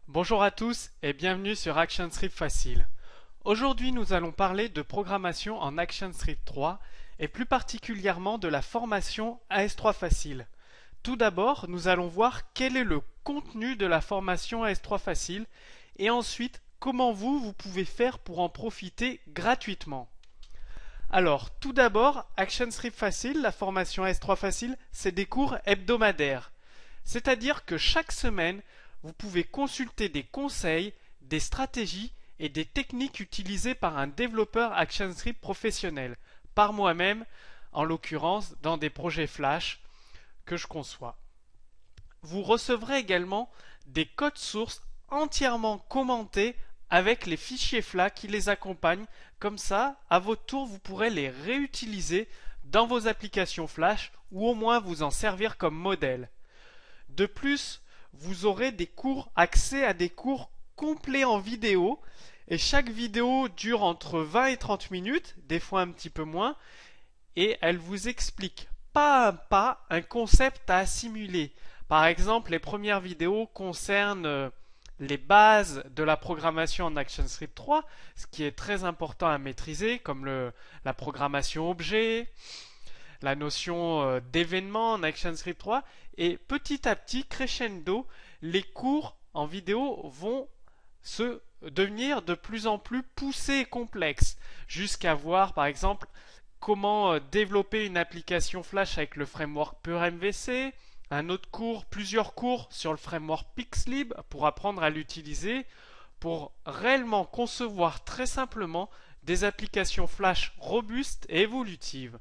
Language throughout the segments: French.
Bonjour à tous et bienvenue sur ActionScript Facile. Aujourd'hui, nous allons parler de programmation en ActionScript 3 et plus particulièrement de la formation AS3 Facile. Tout d'abord, nous allons voir quel est le contenu de la formation AS3 Facile et ensuite comment vous pouvez faire pour en profiter gratuitement. Alors, tout d'abord, ActionScript Facile, la formation AS3 Facile, c'est des cours hebdomadaires. C'est-à-dire que chaque semaine, vous pouvez consulter des conseils, des stratégies et des techniques utilisées par un développeur ActionScript professionnel, par moi-même, en l'occurrence dans des projets Flash que je conçois. Vous recevrez également des codes sources entièrement commentés avec les fichiers FLA qui les accompagnent. Comme ça, à votre tour, vous pourrez les réutiliser dans vos applications Flash ou au moins vous en servir comme modèle. De plus, vous aurez accès à des cours complets en vidéo et chaque vidéo dure entre 20 et 30 minutes, des fois un petit peu moins, et elle vous explique pas à pas un concept à assimiler. Par exemple, les premières vidéos concernent les bases de la programmation en ActionScript 3, ce qui est très important à maîtriser, comme la programmation objet, la notion d'événement en ActionScript 3, et petit à petit, crescendo, les cours en vidéo vont se devenir de plus en plus poussés et complexes, jusqu'à voir par exemple comment développer une application Flash avec le framework PureMVC, plusieurs cours sur le framework Pixlib pour apprendre à l'utiliser, pour réellement concevoir très simplement des applications Flash robustes et évolutives.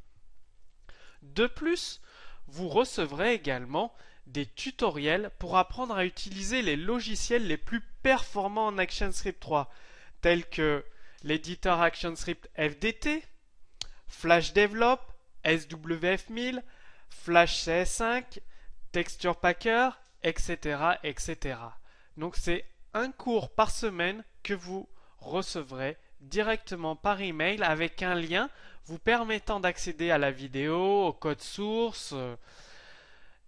De plus, vous recevrez également des tutoriels pour apprendre à utiliser les logiciels les plus performants en ActionScript 3, tels que l'éditeur ActionScript FDT, Flash Develop, SWF1000, Flash CS5, Texture Packer, etc., etc. Donc c'est un cours par semaine que vous recevrez directement par email avec un lien vous permettant d'accéder à la vidéo, au code source,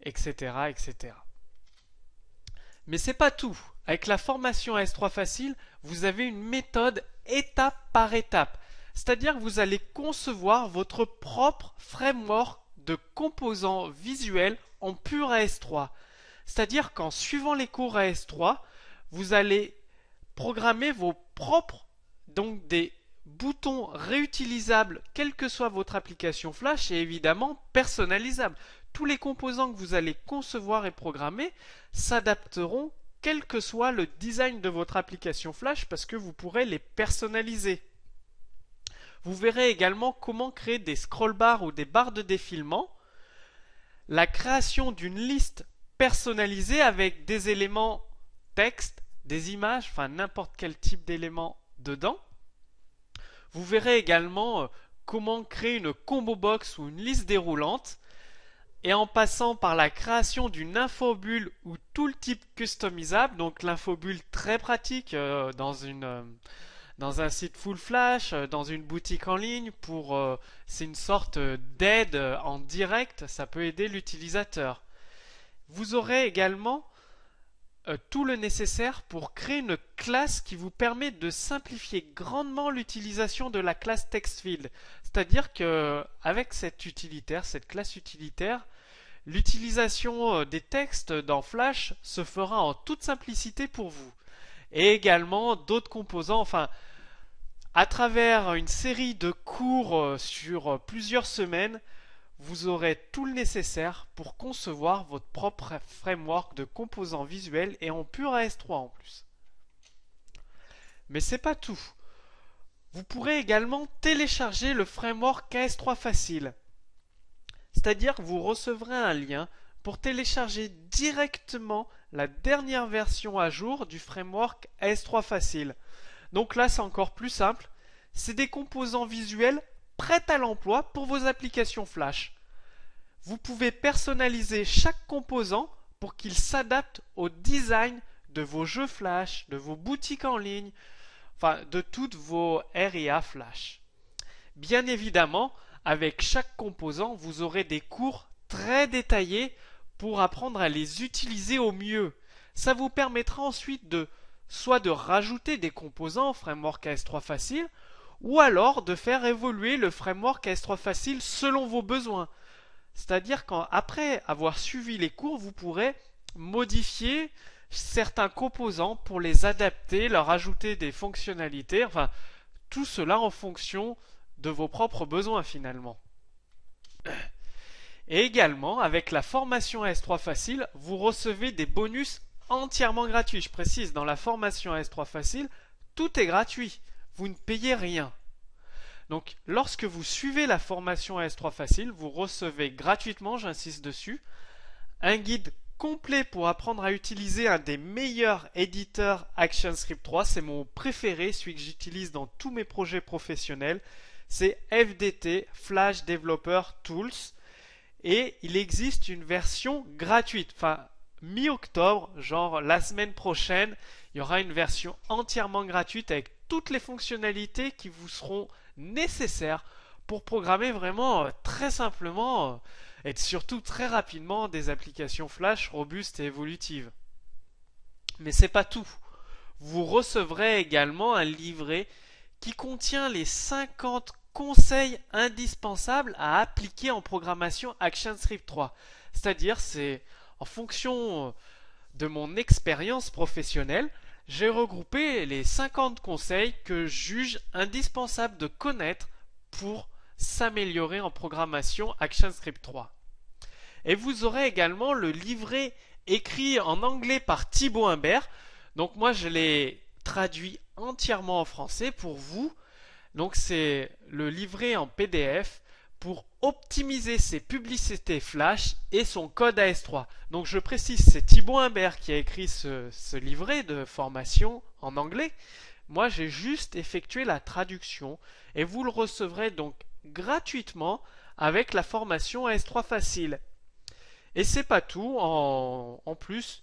etc., etc. Mais c'est pas tout. Avec la formation AS3 Facile, vous avez une méthode étape par étape. C'est-à-dire que vous allez concevoir votre propre framework de composants visuels en pur AS3. C'est-à-dire qu'en suivant les cours AS3, vous allez programmer vos propres, donc des boutons réutilisables, quelle que soit votre application Flash, et évidemment personnalisables. Tous les composants que vous allez concevoir et programmer s'adapteront quel que soit le design de votre application Flash parce que vous pourrez les personnaliser. Vous verrez également comment créer des scroll bars ou des barres de défilement, la création d'une liste personnalisée avec des éléments texte, des images, enfin n'importe quel type d'éléments dedans. Vous verrez également comment créer une combo box ou une liste déroulante et en passant par la création d'une infobulle ou tout le type customisable, donc l'infobulle très pratique dans un site full flash, dans une boutique en ligne, c'est une sorte d'aide en direct, ça peut aider l'utilisateur. Vous aurez également tout le nécessaire pour créer une classe qui vous permet de simplifier grandement l'utilisation de la classe TextField. C'est-à-dire que avec cette classe utilitaire, l'utilisation des textes dans Flash se fera en toute simplicité pour vous. Et également d'autres composants, enfin, à travers une série de cours sur plusieurs semaines, vous aurez tout le nécessaire pour concevoir votre propre framework de composants visuels et en pur AS3 en plus. Mais c'est pas tout. Vous pourrez également télécharger le framework AS3 Facile. C'est-à-dire que vous recevrez un lien pour télécharger directement la dernière version à jour du framework AS3 Facile. Donc là, c'est encore plus simple. C'est des composants visuels prêts à l'emploi pour vos applications Flash. Vous pouvez personnaliser chaque composant pour qu'il s'adapte au design de vos jeux Flash, de vos boutiques en ligne, enfin de toutes vos RIA Flash. Bien évidemment, avec chaque composant, vous aurez des cours très détaillés pour apprendre à les utiliser au mieux. Ça vous permettra ensuite de soit de rajouter des composants au framework AS3 Facile, ou alors de faire évoluer le framework AS3 Facile selon vos besoins. C'est-à-dire qu'après avoir suivi les cours, vous pourrez modifier certains composants pour les adapter, leur ajouter des fonctionnalités, enfin tout cela en fonction de vos propres besoins finalement. Et également, avec la formation AS3 Facile, vous recevez des bonus entièrement gratuits. Je précise, dans la formation AS3 Facile, tout est gratuit. Vous ne payez rien. Donc, lorsque vous suivez la formation AS3 Facile, vous recevez gratuitement, j'insiste dessus, un guide complet pour apprendre à utiliser un des meilleurs éditeurs ActionScript 3. C'est mon préféré, celui que j'utilise dans tous mes projets professionnels. C'est FDT, Flash Developer Tools. Et il existe une version gratuite. Enfin, mi-octobre, genre la semaine prochaine, il y aura une version entièrement gratuite avec toutes les fonctionnalités qui vous seront nécessaires pour programmer vraiment très simplement et surtout très rapidement des applications Flash robustes et évolutives. Mais c'est pas tout. Vous recevrez également un livret qui contient les 50 conseils indispensables à appliquer en programmation ActionScript 3. C'est-à-dire, c'est en fonction de mon expérience professionnelle, j'ai regroupé les 50 conseils que je juge indispensables de connaître pour s'améliorer en programmation ActionScript 3. Et vous aurez également le livret écrit en anglais par Thibaut Humbert. Donc moi je l'ai traduit entièrement en français pour vous. Donc c'est le livret en PDF pour optimiser ses publicités Flash et son code AS3. Donc je précise, c'est Thibaut Humbert qui a écrit ce livret de formation en anglais. Moi j'ai juste effectué la traduction et vous le recevrez donc gratuitement avec la formation AS3 Facile. Et c'est pas tout, en plus,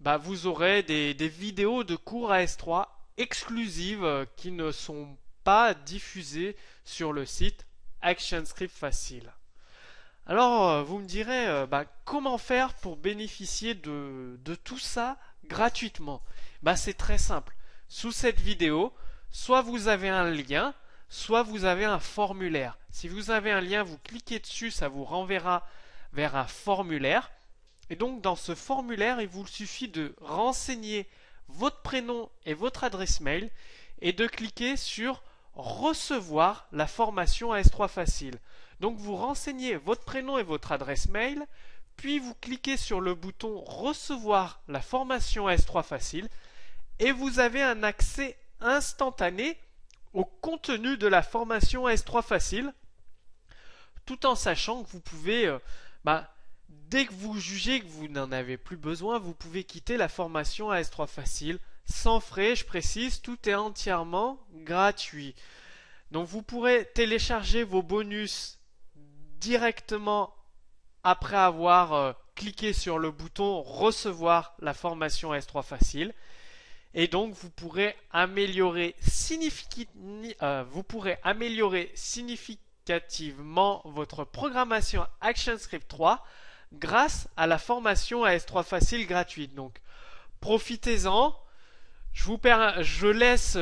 vous aurez des vidéos de cours AS3 exclusives qui ne sont pas diffusées sur le site ActionScript Facile. Alors, vous me direz, comment faire pour bénéficier de tout ça gratuitement? C'est très simple. Sous cette vidéo, soit vous avez un lien, soit vous avez un formulaire. Si vous avez un lien, vous cliquez dessus, ça vous renverra vers un formulaire. Et donc, dans ce formulaire, il vous suffit de renseigner votre prénom et votre adresse mail et de cliquer sur recevoir la formation AS3 Facile. Donc vous renseignez votre prénom et votre adresse mail, puis vous cliquez sur le bouton recevoir la formation AS3 Facile et vous avez un accès instantané au contenu de la formation AS3 Facile, tout en sachant que vous pouvez, dès que vous jugez que vous n'en avez plus besoin, vous pouvez quitter la formation AS3 Facile sans frais, je précise, tout est entièrement gratuit. Donc vous pourrez télécharger vos bonus directement après avoir cliqué sur le bouton recevoir la formation AS3 Facile. Et donc vous pourrez améliorer significativement votre programmation ActionScript 3 grâce à la formation AS3 Facile gratuite. Donc profitez-en. Je laisse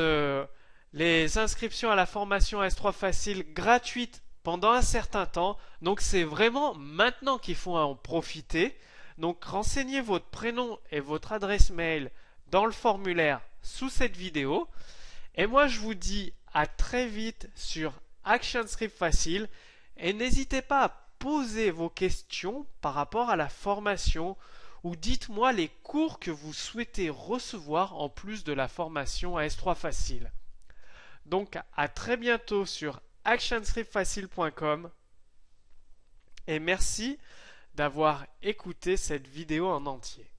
les inscriptions à la formation AS3 Facile gratuite pendant un certain temps. Donc c'est vraiment maintenant qu'il faut en profiter. Donc renseignez votre prénom et votre adresse mail dans le formulaire sous cette vidéo. Et moi je vous dis à très vite sur ActionScript Facile. Et n'hésitez pas à poser vos questions par rapport à la formation ou dites-moi les cours que vous souhaitez recevoir en plus de la formation AS3 Facile. Donc à très bientôt sur actionscriptfacile.com et merci d'avoir écouté cette vidéo en entier.